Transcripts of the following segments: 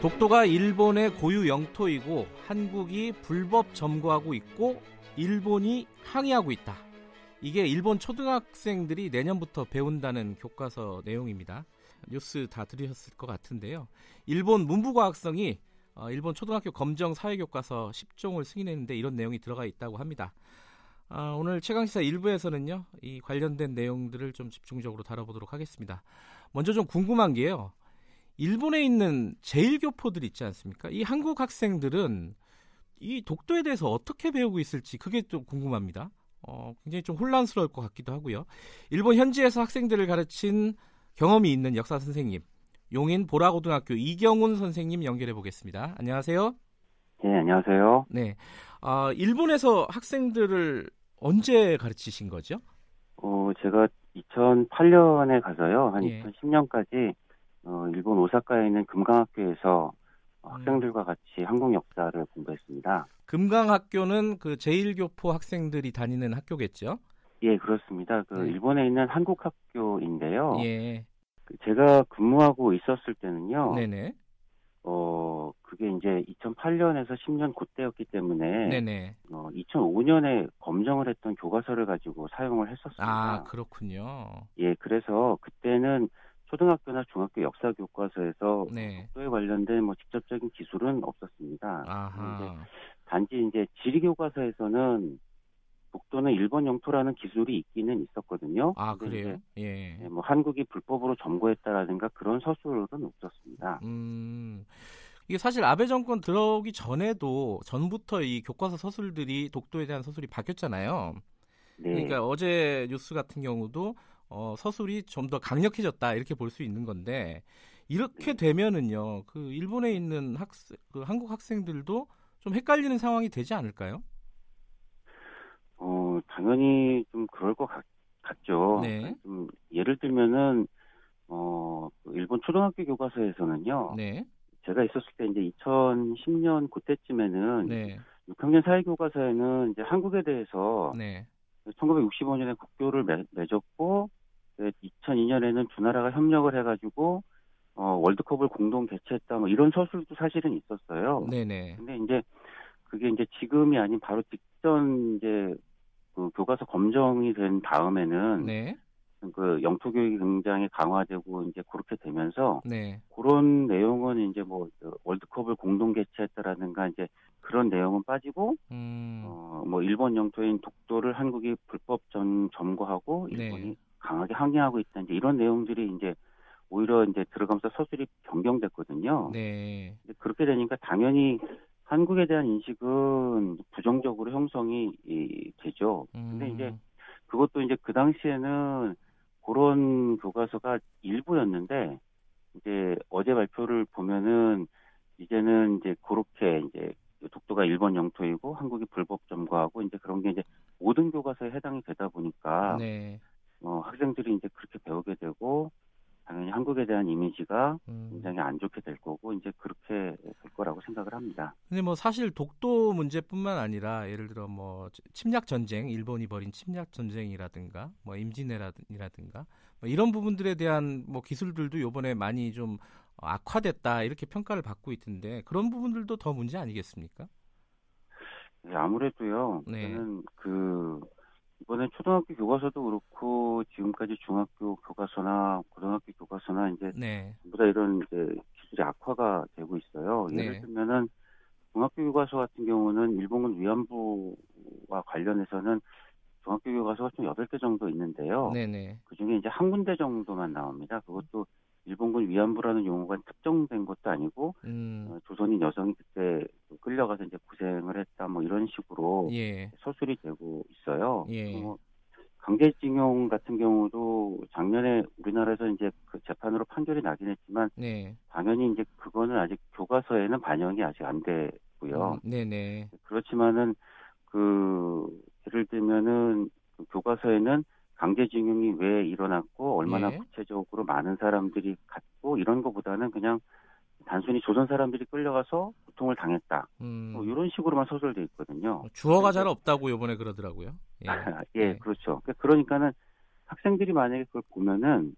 독도가 일본의 고유 영토이고 한국이 불법 점거하고 있고 일본이 항의하고 있다. 이게 일본 초등학생들이 내년부터 배운다는 교과서 내용입니다. 뉴스 다 들으셨을 것 같은데요. 일본 문부과학성이 일본 초등학교 검정 사회교과서 10종을 승인했는데 이런 내용이 들어가 있다고 합니다. 오늘 최강시사 1부에서는요. 이 관련된 내용들을 좀 집중적으로 다뤄보도록 하겠습니다. 먼저 좀 궁금한 게요. 일본에 있는 제1교포들 있지 않습니까? 이 한국 학생들은 이 독도에 대해서 어떻게 배우고 있을지 그게 좀 궁금합니다. 굉장히 좀 혼란스러울 것 같기도 하고요. 일본 현지에서 학생들을 가르친 경험이 있는 역사 선생님, 용인 보라고등학교 이경훈 선생님 연결해 보겠습니다. 안녕하세요. 네, 안녕하세요. 네, 일본에서 학생들을 언제 가르치신 거죠? 제가 2008년에 가서요. 한 예. 2010년까지 일본 오사카에 있는 금강학교에서 학생들과 같이 한국 역사를 공부했습니다. 금강학교는 그 제1교포 학생들이 다니는 학교겠죠? 예, 그렇습니다. 일본에 있는 한국 학교인데요. 예. 제가 근무하고 있었을 때는요. 네네. 그게 이제 2008년에서 10년 그때였기 때문에 네네. 2005년에 검정을 했던 교과서를 가지고 사용을 했었습니다. 아, 그렇군요. 예, 그래서 그때는 초등학교나 중학교 역사 교과서에서 네. 독도에 관련된 직접적인 기술은 없었습니다. 아하. 단지 이제 지리 교과서에서는 독도는 일본 영토라는 기술이 있기는 있었거든요. 아, 그래요? 예. 한국이 불법으로 점거했다라든가 그런 서술은 없었습니다. 이게 사실 아베 정권 들어오기 전부터 이 교과서 서술들이 독도에 대한 서술이 바뀌었잖아요. 네. 그러니까 어제 뉴스 같은 경우도 서술이 좀 더 강력해졌다 이렇게 볼 수 있는 건데 이렇게 되면은요, 그 일본에 있는 한국 학생들도 좀 헷갈리는 상황이 되지 않을까요? 당연히 좀 그럴 것 같죠. 네. 좀 예를 들면은 일본 초등학교 교과서에서는요. 네. 제가 있었을 때 이제 2010년 그때쯤에는 네. 6학년 사회교과서에는 이제 한국에 대해서 네. 1965년에 국교를 맺었고 2002년에는 두 나라가 협력을 해가지고 월드컵을 공동 개최했다 이런 서술도 사실은 있었어요. 네네. 근데 이제 그게 이제 지금이 아닌 바로 직전 이제 그 교과서 검정이 된 다음에는 네. 그 영토 교육이 굉장히 강화되고 이제 그렇게 되면서 네. 그런 내용은 이제 월드컵을 공동 개최했다라든가 이제 그런 내용은 빠지고 일본 영토인 독도를 한국이 불법 점거하고 일본이 네. 강하게 항의하고 있다 이제 이런 내용들이 이제 오히려 이제 들어가면서 서술이 변경됐거든요. 네. 그렇게 되니까 당연히 한국에 대한 인식은 부정적으로 형성이 되죠. 근데 이제 그것도 이제 그 당시에는 그런 교과서가 일부였는데 이제 어제 발표를 보면은 이제는 이제 그렇게 이제 독도가 일본 영토이고 한국이 불법 점거하고 이제 그런 게 이제 모든 교과서에 해당이 되다 보니까 네. 학생들이 이제 그렇게 배우게 되고 당연히 한국에 대한 이미지가 굉장히 안 좋게 될 거고 이제 그렇게 될 거라고 생각을 합니다. 근데 사실 독도 문제뿐만 아니라 예를 들어 침략 전쟁, 일본이 벌인 침략 전쟁이라든가 임진왜란이라든가 이런 부분들에 대한 기술들도 이번에 많이 좀 악화됐다 이렇게 평가를 받고 있던데 그런 부분들도 더 문제 아니겠습니까? 네, 아무래도요. 네. 저는 이번에 초등학교 교과서도 그렇고 지금까지 중학교 교과서나 고등학교 교과서나 이제 네. 전부 다 이런 이제 기술이 악화가 되고 있어요. 네. 예를 들면은 중학교 교과서 같은 경우는 일본군 위안부와 관련해서는 중학교 교과서가 총 8개 정도 있는데요. 네네. 그중에 이제 한 군데 정도만 나옵니다. 그것도 일본군 위안부라는 용어가 특정된 것도 아니고 조선인 여성이 그때 끌려가서 이제 고생을 했다 이런 식으로 예. 서술이 되고 있어요. 예. 강제징용 같은 경우도 작년에 우리나라에서 이제 그 재판으로 판결이 나긴 했지만 네. 당연히 이제 그거는 아직 교과서에는 반영이 아직 안 되고요. 네네. 그렇지만은 예를 들면은 그 교과서에는 강제징용이 왜 일어났고 얼마나 예. 구체적으로 많은 사람들이 갔고 이런 것보다는 그냥 단순히 조선 사람들이 끌려가서 고통을 당했다. 이런 식으로만 서술돼 있거든요. 주어가 잘 없다고 이번에 그러더라고요. 예. 예, 그렇죠. 그러니까는 학생들이 만약에 그걸 보면은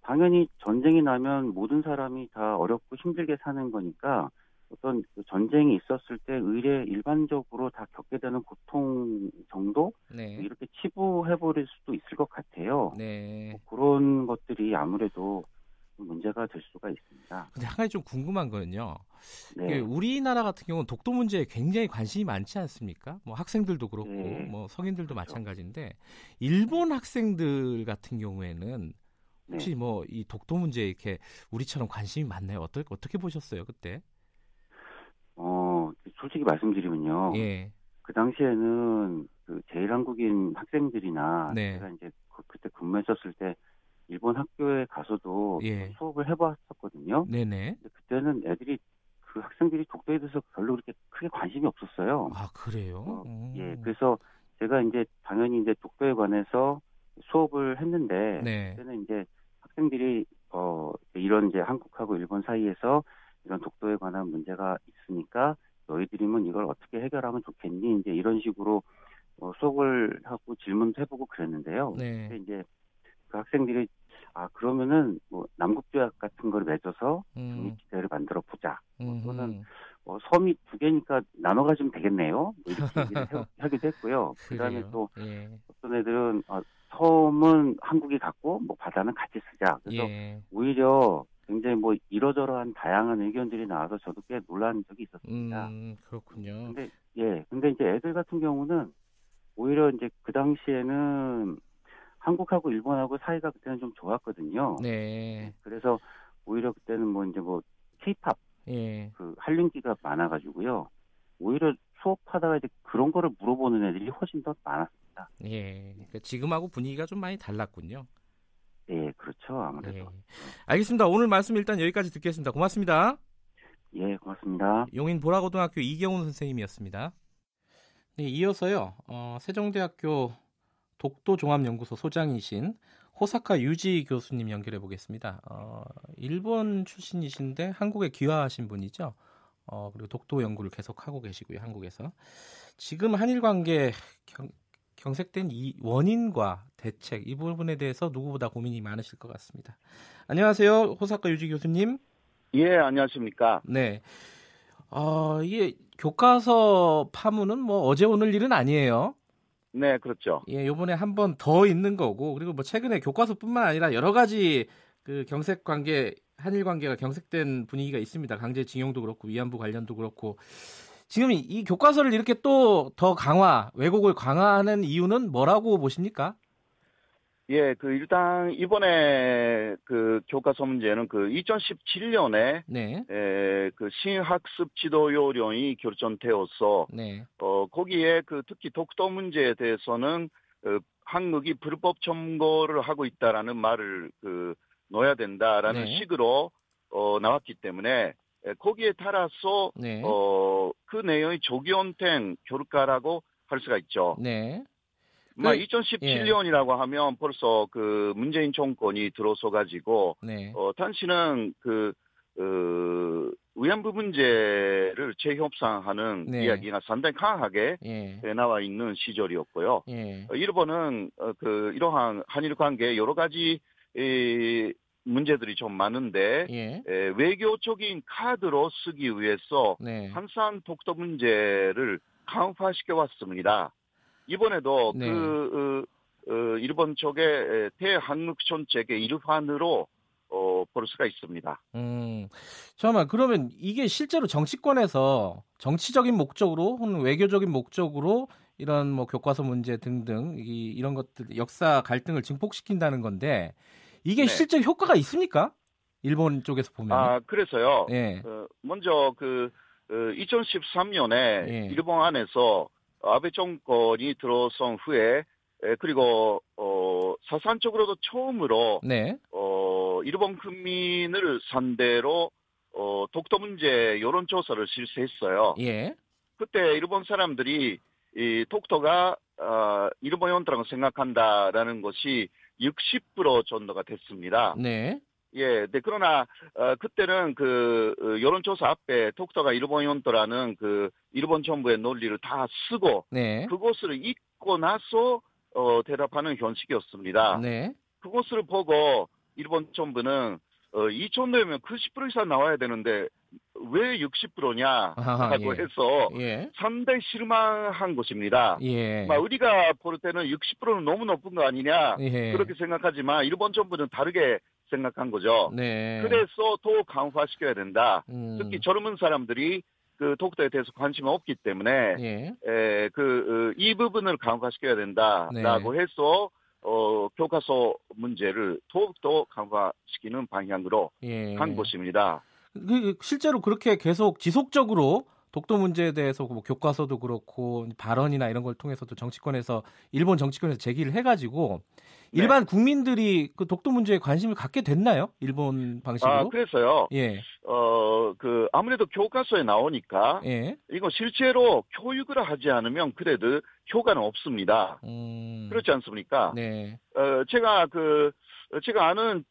당연히 전쟁이 나면 모든 사람이 다 어렵고 힘들게 사는 거니까 어떤 그 전쟁이 있었을 때 일반적으로 다 겪게 되는 고통 정도 네. 이렇게 치부해버릴 수도 있을 것 같아요. 네. 뭐 그런 것들이 아무래도 문제가 될 수가 있습니다. 근데 한 가지 좀 궁금한 거는요. 네. 우리나라 같은 경우는 독도 문제에 굉장히 관심이 많지 않습니까? 뭐 학생들도 그렇고 네. 뭐 성인들도 그렇죠. 마찬가지인데 일본 학생들 같은 경우에는 혹시 네. 뭐 이 독도 문제에 이렇게 우리처럼 관심이 많나요? 어떻게 보셨어요, 그때? 솔직히 말씀드리면요. 예. 그 당시에는 그 제일한국인 학생들이나 네. 제가 이제 그때 근무했었을 때 일본 학교에 가서도 예. 수업을 해봤었거든요. 네네. 근데 그때는 그 학생들이 독도에 대해서 별로 그렇게 크게 관심이 없었어요. 아, 그래요? 예, 그래서 제가 이제 당연히 이제 독도에 관해서 수업을 했는데 네. 그때는 이제 학생들이 이런 이제 한국하고 일본 사이에서 이런 독도에 관한 문제가 있으니까 너희들이면 이걸 어떻게 해결하면 좋겠니? 이제 이런 식으로 수업을 하고 질문도 해보고 그랬는데요. 네. 근데 이제 그 학생들이 그러면은 뭐 남북조약 같은 걸 맺어서 중립지대를 만들어 보자. 또는 섬이 두 개니까 나눠 가지면 되겠네요. 뭐 이렇게 얘기를 하기도 했고요. 그다음에 그래요. 또 예. 어떤 애들은 섬은 한국이 갖고 뭐 바다는 같이 쓰자. 그래서 예. 오히려 굉장히 뭐 이러저러한 다양한 의견들이 나와서 저도 꽤 놀란 적이 있었습니다. 그렇군요. 근데 이제 애들 같은 경우는 오히려 이제 그 당시에는 한국하고 일본하고 사이가 그때는 좀 좋았거든요. 네. 그래서 오히려 그때는 뭐 이제 뭐 K-팝 예. 그 한륜기가 많아가지고요. 오히려 수업하다가 이제 그런 거를 물어보는 애들이 훨씬 더 많았습니다. 예. 그러니까 지금하고 분위기가 좀 많이 달랐군요. 예, 그렇죠. 아무래도. 예. 알겠습니다. 오늘 말씀 일단 여기까지 듣겠습니다. 고맙습니다. 예, 고맙습니다. 용인 보라고등학교 이경훈 선생님이었습니다. 네, 이어서요. 세종대학교 독도종합연구소 소장이신 호사카 유지 교수님 연결해 보겠습니다. 일본 출신이신데 한국에 귀화하신 분이죠. 그리고 독도 연구를 계속하고 계시고요. 한국에서. 지금 한일 관계 경색된 이 원인과 대책 이 부분에 대해서 누구보다 고민이 많으실 것 같습니다. 안녕하세요. 호사카 유지 교수님. 예, 안녕하십니까. 네. 이게 교과서 파문은 뭐 어제 오늘 일은 아니에요. 네, 그렇죠. 예, 요번에 한 번 더 있는 거고, 그리고 뭐 최근에 교과서뿐만 아니라 여러 가지 그 경색 관계, 한일 관계가 경색된 분위기가 있습니다. 강제징용도 그렇고, 위안부 관련도 그렇고. 지금 이 교과서를 이렇게 또 더 왜곡을 강화하는 이유는 뭐라고 보십니까? 예, 일단 이번에 그 교과서 문제는 2017년에 네. 그 신학습 지도 요령이 결정되어서 네. 거기에 특히 독도 문제에 대해서는 한국이 불법 점거를 하고 있다라는 말을 넣어야 된다라는 네. 식으로 나왔기 때문에 거기에 따라서 네. 그 내용이 적용된 결과라고 할 수가 있죠. 네. 2017년이라고 하면 벌써 문재인 정권이 들어서 가지고 네. 당시는 위안부 문제를 재협상하는 네. 이야기가 상당히 강하게 나와 있는 시절이었고요. 일본은 이러한 한일 관계 여러 가지 문제들이 좀 많은데 외교적인 카드로 쓰기 위해서 항상 독도 문제를 강화시켜 왔습니다. 이번에도 일본 쪽의 대한국 정책의 일환으로 볼 수가 있습니다. 잠깐만, 그러면 이게 실제로 정치권에서 정치적인 목적으로 혹은 외교적인 목적으로 이런 뭐 교과서 문제 등등 이런 것들 역사 갈등을 증폭시킨다는 건데 이게 실제 효과가 있습니까? 일본 쪽에서 보면. 그래서요. 먼저 2013년에 일본 안에서 아베 정권이 들어선 후에 그리고 사상적으로도 처음으로 일본 국민을 상대로 독도 문제 여론조사를 실시했어요. 그때 일본 사람들이 이 독도가 일본 영토라고 생각한다라는 것이 60% 정도가 됐습니다. 그러나 그때는 여론조사 앞에 독도가 일본 영토라는 일본 정부의 논리를 다 쓰고 그것을 잊고 나서 대답하는 형식이었습니다. 그것을 보고 일본 정부는 2,000대면 90% 이상 나와야 되는데 왜 60%냐라고 해서 상당히 실망한 것입니다. 우리가 볼 때는 60%는 너무 높은 거 아니냐 그렇게 생각하지만 일본 정부는 다르게 생각한 거죠. 그래서 더 강화시켜야 된다. 특히 젊은 사람들이 그 독도에 대해서 관심이 없기 때문에 이 부분을 강화시켜야 된다라고 해서 교과서 문제를 더욱더 강화시키는 방향으로 간 것입니다. 실제로 그렇게 계속 지속적으로 독도 문제에 대해서 뭐 교과서도 그렇고 발언이나 이런 걸 통해서도 일본 정치권에서 제기를 해가지고 일반 국민들이 그 독도 문제에 관심을 갖게 됐나요? 일본 방식으로? 그래서요. 아무래도 교과서에 나오니까 이거 실제로 교육을 하지 않으면 그래도 효과는 없습니다. 그렇지 않습니까? 제가 아는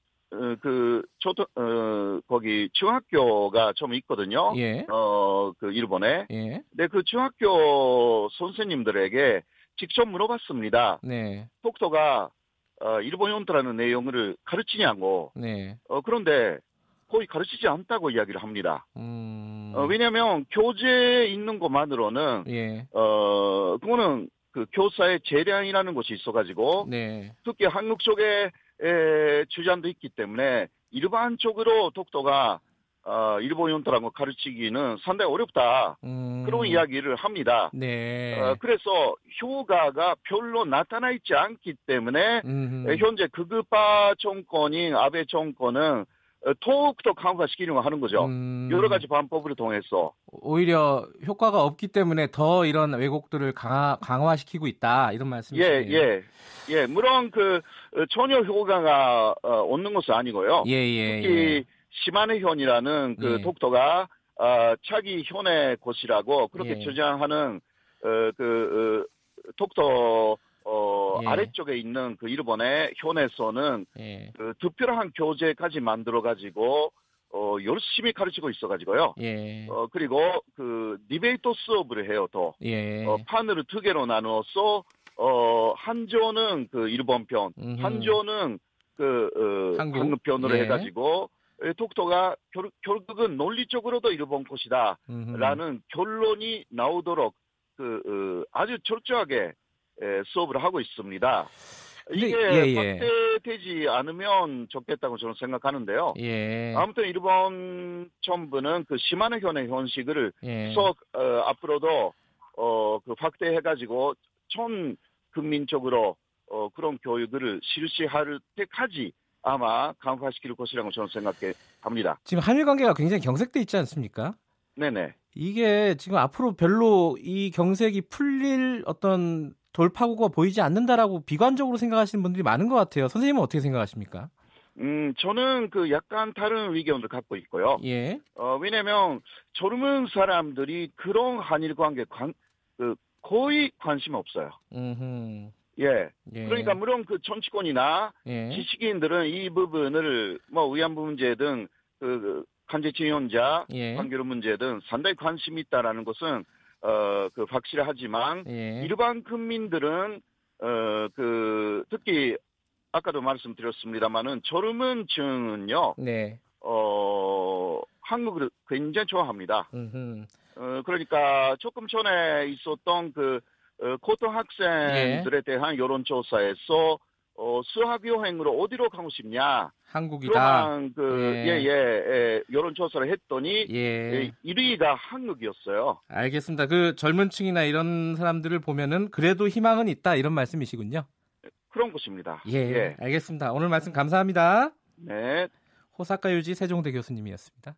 거기 중학교가 좀 있거든요. 그 일본에. 근데 그 중학교 선생님들에게 직접 물어봤습니다. 독도가 일본 용도라는 내용을 가르치냐고. 그런데 거의 가르치지 않다고 이야기를 합니다. 왜냐하면 교재에 있는 것만으로는 그거는 그 교사의 재량이라는 것이 있어가지고 특히 한국 쪽에 주장도 있기 때문에 일반적으로 독도가 일본 용도라는 걸 가르치기는 상당히 어렵다. 그런 이야기를 합니다. 그래서 효과가 별로 나타나 있지 않기 때문에 현재 극우파 정권인 아베 정권은 더욱더 강화시키려고 하는 거죠. 여러 가지 방법을 통해서. 오히려 효과가 없기 때문에 더 이런 왜곡들을 강화시키고 있다. 이런 말씀이시네요. 물론 전혀 효과가 없는 것은 아니고요. 특히 시마네 현이라는 그 독도가 자기 현의 곳이라고 그렇게 주장하는 독도 아래쪽에 있는 그 일본의 현에서는 그 특별한 교재까지 만들어가지고 열심히 가르치고 있어가지고요. 그리고 그 디베이트 수업을 해요. 또 판을 두 개로 나누어서 한조는 그 일본 편, 한조는 그 한국 편으로 해가지고 독도가 결국은 논리적으로도 일본 것이다라는 결론이 나오도록 아주 철저하게 수업을 하고 있습니다. 이게 확대되지 않으면 좋겠다고 저는 생각하는데요. 아무튼 일본 정부는 그 시마네 현의 형식을 앞으로도 확대해가지고 전 국민적으로 그런 교육을 실시할 때까지 아마 강화시킬 것이라고 저는 생각합니다. 지금 한일 관계가 굉장히 경색돼 있지 않습니까? 네네. 이게 지금 앞으로 별로 이 경색이 풀릴 어떤 돌파구가 보이지 않는다라고 비관적으로 생각하시는 분들이 많은 것 같아요. 선생님은 어떻게 생각하십니까? 저는 약간 다른 의견을 갖고 있고요. 왜냐면 젊은 사람들이 그런 한일 관계 거의 관심 없어요. 그러니까 물론 그 정치권이나 지식인들은 이 부분을 위안부 문제 등 강제징용자 판결 문제 등 상당히 관심이 있다라는 것은 확실하지만 일반 국민들은 특히 아까도 말씀드렸습니다만은 젊은 층은요 한국을 굉장히 좋아합니다. 그러니까 조금 전에 있었던 고등학생들에 대한 여론조사에서 수학여행으로 어디로 가고 싶냐? 한국이다. 여론조사를 했더니 1위가 한국이었어요. 알겠습니다. 그 젊은 층이나 이런 사람들을 보면은 그래도 희망은 있다 이런 말씀이시군요. 그런 것입니다. 알겠습니다. 오늘 말씀 감사합니다. 네. 호사카 유지 세종대 교수님이었습니다.